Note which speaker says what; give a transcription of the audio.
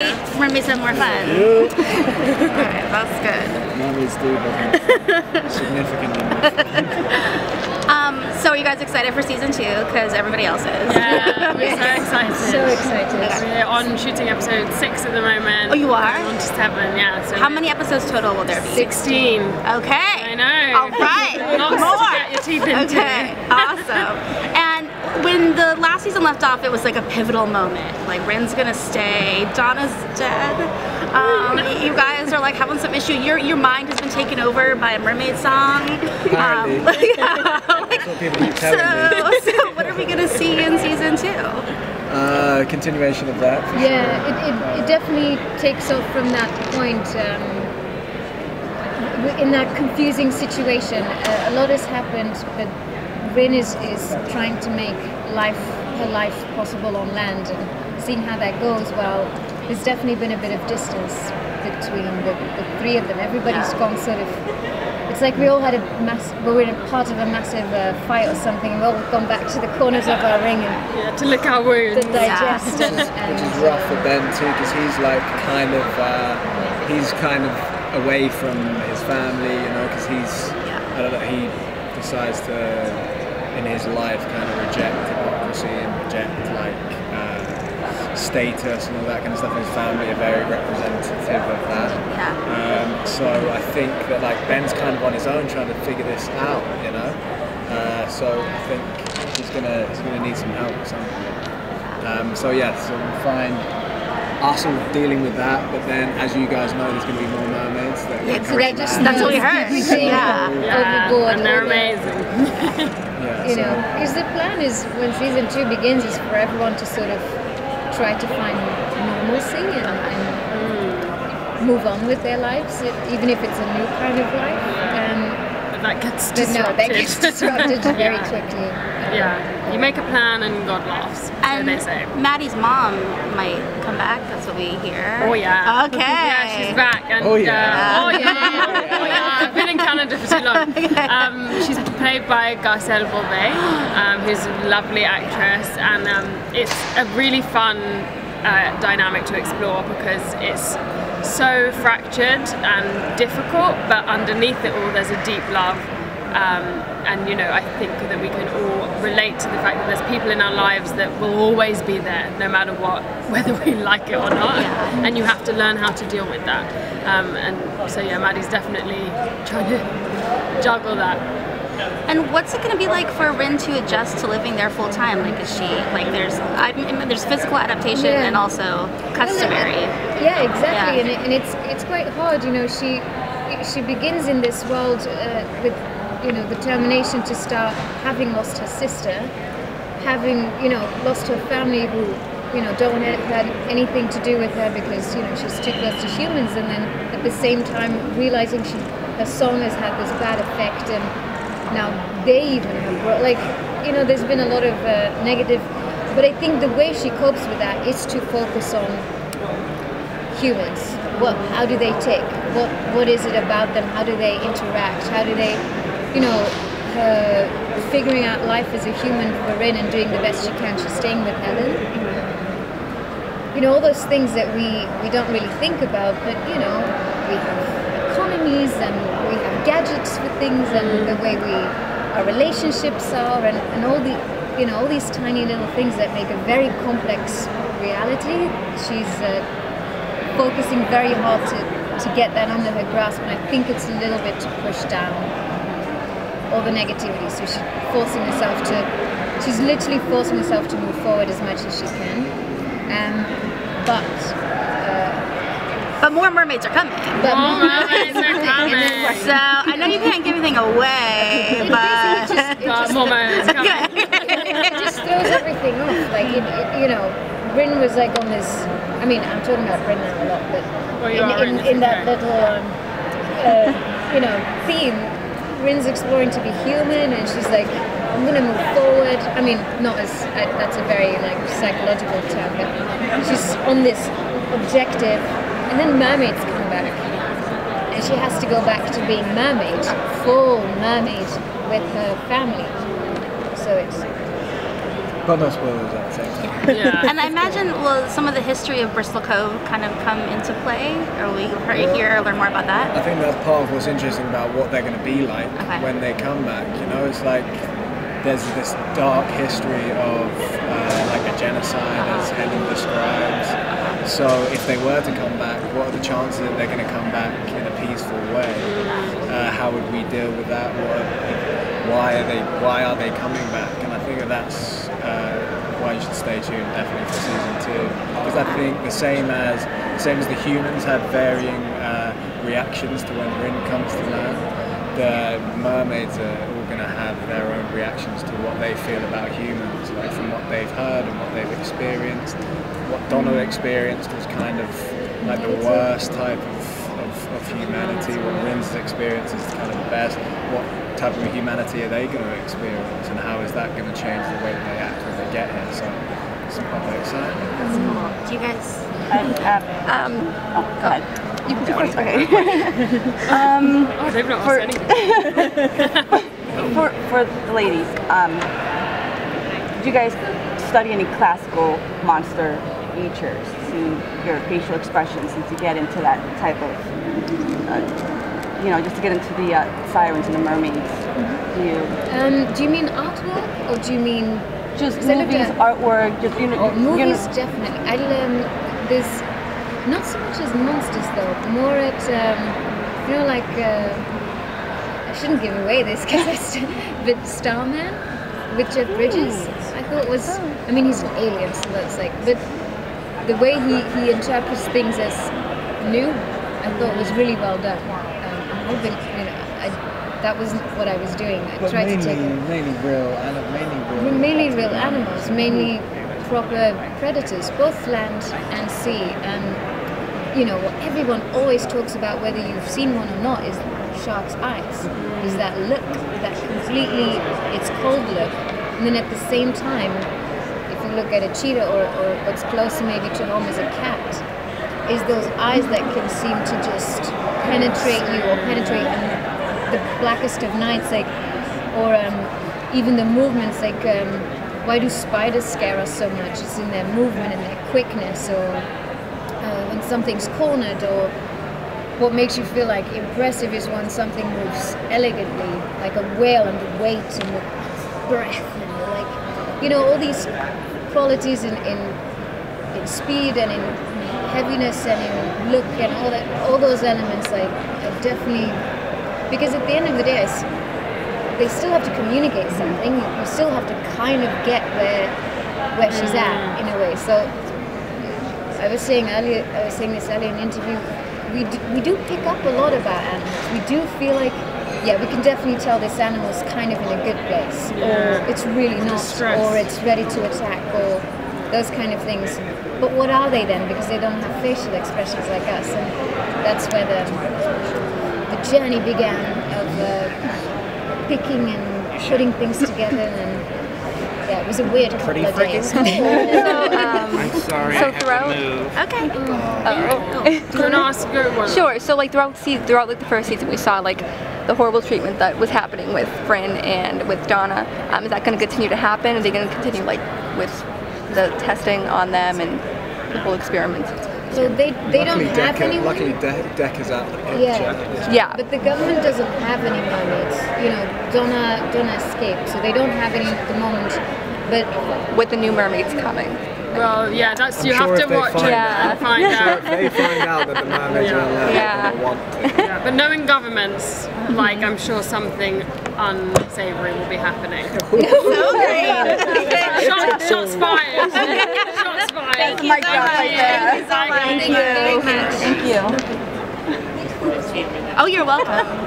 Speaker 1: Mermaids have more fun. Alright, that's good.
Speaker 2: Mermaids do, but significantly more fun.
Speaker 1: So are you guys excited for season 2? Because everybody else is.
Speaker 3: Yeah, we're so excited.
Speaker 4: So excited.
Speaker 3: We're on shooting episode 6 at the moment.
Speaker 1: Oh, you are?
Speaker 3: We're on to 7, yeah. So
Speaker 1: how many episodes total will there be?
Speaker 3: 16.
Speaker 1: Okay.
Speaker 3: I know.
Speaker 1: Alright.
Speaker 3: Lots
Speaker 1: More.
Speaker 3: to get your teeth into.
Speaker 1: Okay, awesome. And when the last season left off, it was like a pivotal moment. Like, Rin's gonna stay, Donna's dead. You guys are like having some issue. Your mind has been taken over by a mermaid song. So what are we gonna see in season 2?
Speaker 2: Continuation of that.
Speaker 4: Yeah, it definitely takes off from that point. In that confusing situation, a lot has happened, but Rin is trying to make her life possible on land, and seeing how that goes, well, there's definitely been a bit of distance between the three of them. Everybody's gone sort of, it's like we all had we're in a part of a massive fight or something, and we've all gone back to the corners of our ring and
Speaker 3: to lick our wounds.
Speaker 4: to digest.
Speaker 1: Yeah.
Speaker 4: And
Speaker 2: Which is rough for Ben too, because he's like he's kind of away from his family, you know, because I don't know, he decides to, in his life, kind of reject democracy and reject like status and all that kind of stuff. His family are very representative of that.
Speaker 1: Yeah.
Speaker 2: So I think that like Ben's kind of on his own trying to figure this out, you know. So I think he's gonna need some help at some point. So yeah, so we'll find us all dealing with that, but then, as you guys know, there's going to be more mermaids.
Speaker 1: That's what we heard.
Speaker 3: Yeah,
Speaker 4: overboard.
Speaker 3: and they're amazing.
Speaker 4: You know, because the plan is, when season 2 begins, is for everyone to sort of try to find normalcy and move on with their lives, even if it's a new kind of life.
Speaker 3: That gets
Speaker 4: But
Speaker 3: disrupted.
Speaker 4: no, that gets disrupted very quickly.
Speaker 3: Yeah, you make a plan and God laughs,
Speaker 1: And
Speaker 3: so they say.
Speaker 1: Maddie's mom might come back. That's what we hear.
Speaker 3: Oh yeah.
Speaker 1: Okay.
Speaker 3: Yeah, she's back. And,
Speaker 2: Oh, yeah.
Speaker 3: oh yeah. I've been in Canada for too long. She's played by Garcelle Beauvais, who's a lovely actress, and it's a really fun dynamic to explore because it's so fractured and difficult, but underneath it all there's a deep love. And you know, I think that we can all relate to the fact that there's people in our lives that will always be there no matter what, whether we like it or not, and you have to learn how to deal with that. And so yeah, Maddie's definitely trying to juggle that.
Speaker 1: And what's it going to be like for Rin to adjust to living there full time? Like, is she like there's physical adaptation and also customary.
Speaker 4: Yeah, exactly. Yeah. And it's quite hard. You know, she begins in this world with, you know, the determination to start, having lost her sister, having, you know, lost her family who, you know, don't want to have anything to do with her because, you know, she's too close to humans, and then at the same time realizing her song has had this bad effect, and now they even have, like, you know, there's been a lot of negative, but I think the way she copes with that is to focus on humans. How do they tick? What is it about them? How do they interact? How do they, you know, figuring out life as a human for Rin and doing the best she can. She's staying with Helen. You know, all those things that we don't really think about, but, you know, we have economies and we have gadgets for things and the way our relationships are and all the, you know, all these tiny little things that make a very complex reality. She's focusing very hard to get that under her grasp, and I think it's a little bit to push down all the negativity. So she's literally forcing herself to move forward as much as she can.
Speaker 1: But more mermaids are coming.
Speaker 3: More mermaids are coming.
Speaker 1: So I know you can't give anything away, but
Speaker 3: more mermaids are coming.
Speaker 4: It just throws everything off. Like, you know, Rin was like on this. I mean, I'm talking about Rin now a lot, but in that little, you know, theme, Rin's exploring to be human, and she's like, I'm gonna move forward. I mean, not as that's a very like psychological term, but she's on this objective, and then mermaids come back, and she has to go back to being mermaid, full mermaid with her family. So
Speaker 2: but no spoilers at the same time.
Speaker 3: Yeah.
Speaker 1: And I imagine, will some of the history of Bristol Cove kind of come into play? Or will you learn more about that?
Speaker 2: I think that's part of what's interesting about what they're going to be like when they come back. You know, it's like there's this dark history of like a genocide, as Helen describes. So if they were to come back, what are the chances that they're going to come back in a peaceful way? How would we deal with that? Why are they coming back? And I think that's why you should stay tuned definitely for season 2, because I think the same as the humans had varying reactions to when Rin comes to land, the mermaids are all going to have their own reactions to what they feel about humans, like from what they've heard and what they've experienced. What Donna experienced was kind of like the worst type of humanity. What Rin's experience is kind of the best. What type of humanity are they going to experience, and how is that going to change the way that they act when they get here? So it's quite exciting.
Speaker 1: That's cool. Do you guys?
Speaker 5: Go ahead. You can do first. Okay.
Speaker 3: Oh, they've not asked anything.
Speaker 5: For the ladies, did you guys study any classical monster features, see your facial expressions, and to get into that type of, just to get into the sirens and the mermaids?
Speaker 4: Do you mean artwork, or do you mean
Speaker 5: just movies, artwork? Just
Speaker 4: movies, definitely. There's not so much as monsters though, more at I shouldn't give away this but Starman with Jeff Bridges, I thought was, I mean he's an alien, so that's like, but the way he interprets things as new, I thought was really well done. I'm hoping, that wasn't what I was doing. I tried to take
Speaker 2: mainly real
Speaker 4: animals, mainly proper predators, both land and sea. And what everyone always talks about, whether you've seen one or not, is shark's eyes. Is that look, that completely, it's cold look, and then at the same time, if you look at a cheetah or what's closer maybe to home is a cat, is those eyes that can seem to just penetrate you or penetrate the blackest of nights, or even the movements, why do spiders scare us so much? It's in their movement and their quickness, or when something's cornered, or what makes you feel like impressive is when something moves elegantly, like a whale, and the weight and the breath, and all these qualities in speed and in heaviness and in look and all those elements. I definitely, because at the end of the day, they still have to communicate something. You still have to kind of get where she's at in a way. So I was saying this earlier in the interview. We do pick up a lot about animals. We do feel like, we can definitely tell this animal's kind of in a good place, or it's really not, or it's ready to attack, or those kind of things. But what are they then? Because they don't have facial expressions like us, and that's where the journey began of picking and putting things together, and it was a weird couple of days.
Speaker 6: I'm sorry, I have to move.
Speaker 1: Okay.
Speaker 3: Do you want to ask your one?
Speaker 7: Sure. So throughout the first season, we saw the horrible treatment that was happening with Frin and with Donna. Is that going to continue to happen? Are they going to continue with the testing on them and the whole experiments?
Speaker 4: So they don't have any.
Speaker 2: Luckily, Deck is out of the picture.
Speaker 4: Yeah. But the government doesn't have any mermaids. Donna escaped, so they don't have any at the moment. But
Speaker 7: with the new mermaids coming.
Speaker 3: Well, you have to watch it and find out.
Speaker 2: If they find out that the mermaids are allowed, they're going to want to.
Speaker 3: But knowing governments, I'm sure something unsavory will be happening.
Speaker 1: So great.
Speaker 3: Shots fired. Shots fired.
Speaker 1: Thank you so much.
Speaker 7: Thank you.
Speaker 1: Oh, you're welcome.